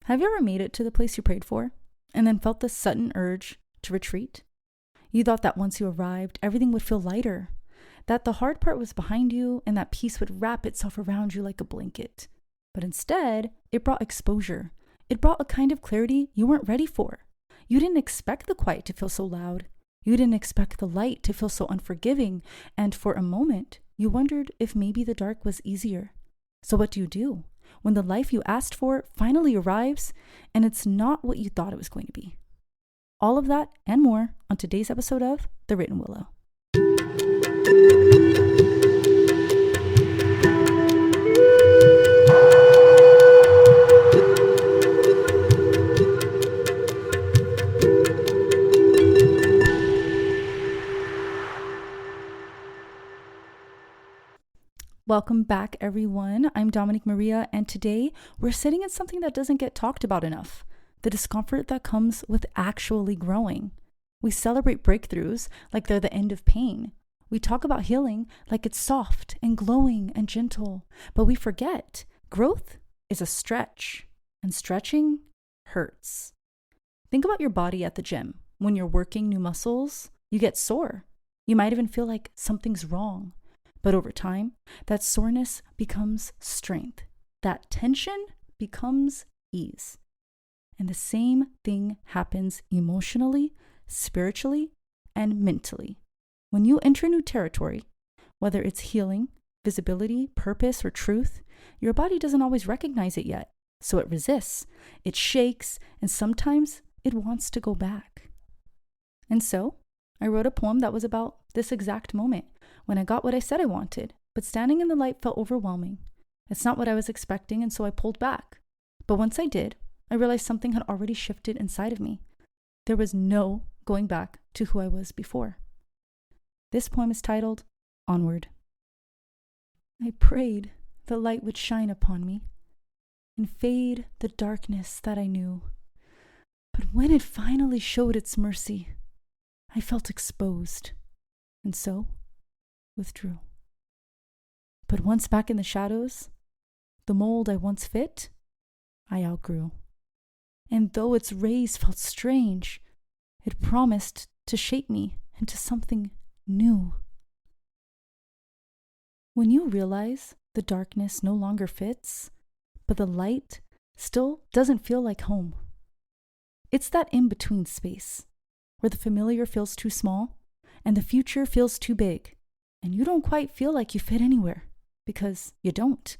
Have you ever made it to the place you prayed for and then felt this sudden urge to retreat? You thought that once you arrived, everything would feel lighter, that the hard part was behind you and that peace would wrap itself around you like a blanket. But instead, it brought exposure. It brought a kind of clarity you weren't ready for. You didn't expect the quiet to feel so loud. You didn't expect the light to feel so unforgiving. And for a moment, you wondered if maybe the dark was easier. So what do? When the life you asked for finally arrives and it's not what you thought it was going to be. All of that and more on today's episode of The Written Willow. Welcome back, everyone. I'm Dominique Maria, and today we're sitting in something that doesn't get talked about enough, the discomfort that comes with actually growing. We celebrate breakthroughs like they're the end of pain. We talk about healing like it's soft and glowing and gentle, but we forget growth is a stretch, and stretching hurts. Think about your body at the gym. When you're working new muscles, you get sore. You might even feel like something's wrong. But over time, that soreness becomes strength. That tension becomes ease. And the same thing happens emotionally, spiritually, and mentally. When you enter new territory, whether it's healing, visibility, purpose, or truth, your body doesn't always recognize it yet. So it resists, it shakes, and sometimes it wants to go back. And so I wrote a poem that was about this exact moment, when I got what I said I wanted, but standing in the light felt overwhelming. It's not what I was expecting, and so I pulled back. But once I did, I realized something had already shifted inside of me. There was no going back to who I was before. This poem is titled Onward. I prayed the light would shine upon me and fade the darkness that I knew. But when it finally showed its mercy, I felt exposed, and so withdrew. But once back in the shadows, the mold I once fit, I outgrew. And though its rays felt strange, it promised to shape me into something new. When you realize the darkness no longer fits, but the light still doesn't feel like home, it's that in-between space where the familiar feels too small and the future feels too big. And you don't quite feel like you fit anywhere, because you don't.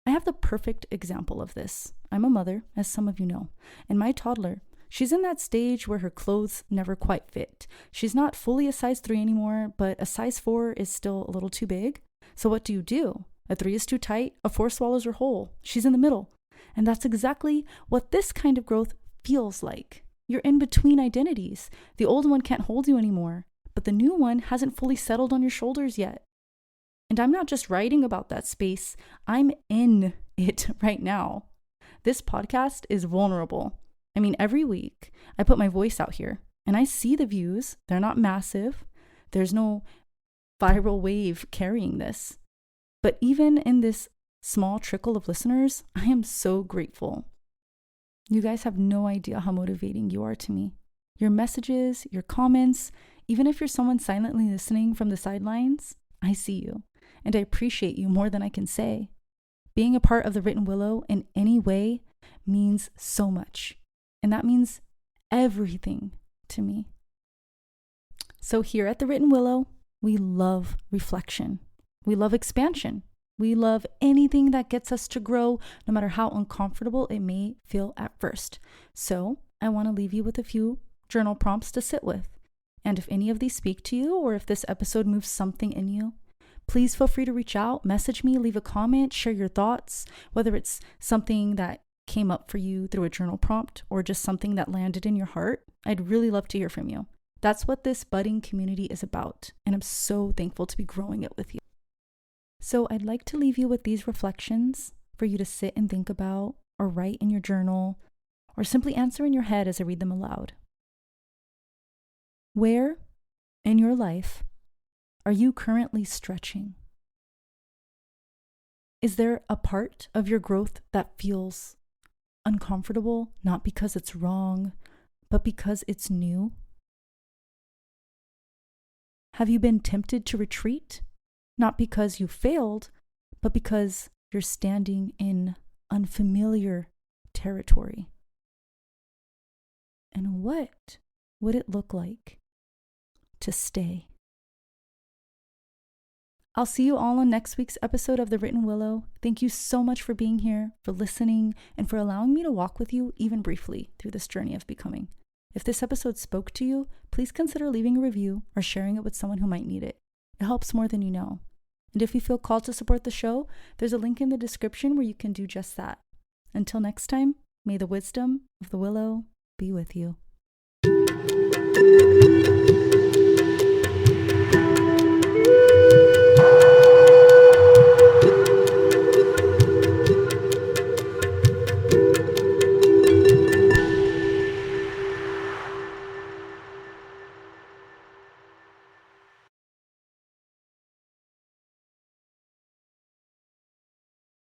I have the perfect example of this. I'm a mother, as some of you know, and my toddler, she's in that stage where her clothes never quite fit. She's not fully a size 3 anymore, but a size 4 is still a little too big. So what do? A 3 is too tight, a 4 swallows her whole. She's in the middle. And that's exactly what this kind of growth feels like. You're in between identities. The old one can't hold you anymore, but the new one hasn't fully settled on your shoulders yet. And I'm not just writing about that space, I'm in it right now. This podcast is vulnerable. I mean, every week I put my voice out here and I see the views. They're not massive. There's no viral wave carrying this. But even in this small trickle of listeners, I am so grateful. You guys have no idea how motivating you are to me. Your messages, your comments, even if you're someone silently listening from the sidelines, I see you, and I appreciate you more than I can say. Being a part of the Written Willow in any way means so much, and that means everything to me. So here at the Written Willow, we love reflection. We love expansion. We love anything that gets us to grow, no matter how uncomfortable it may feel at first. So I want to leave you with a few journal prompts to sit with. And if any of these speak to you, or if this episode moves something in you, please feel free to reach out, message me, leave a comment, share your thoughts, whether it's something that came up for you through a journal prompt or just something that landed in your heart. I'd really love to hear from you. That's what this budding community is about, and I'm so thankful to be growing it with you. So I'd like to leave you with these reflections for you to sit and think about, or write in your journal, or simply answer in your head as I read them aloud. Where in your life are you currently stretching? Is there a part of your growth that feels uncomfortable, not because it's wrong, but because it's new? Have you been tempted to retreat, not because you failed, but because you're standing in unfamiliar territory? And what would it look like to stay? I'll see you all on next week's episode of The Written Willow. Thank you so much for being here, for listening, and for allowing me to walk with you even briefly through this journey of becoming. If this episode spoke to you, please consider leaving a review or sharing it with someone who might need it. It helps more than you know. And if you feel called to support the show, there's a link in the description where you can do just that. Until next time, may the wisdom of the willow be with you.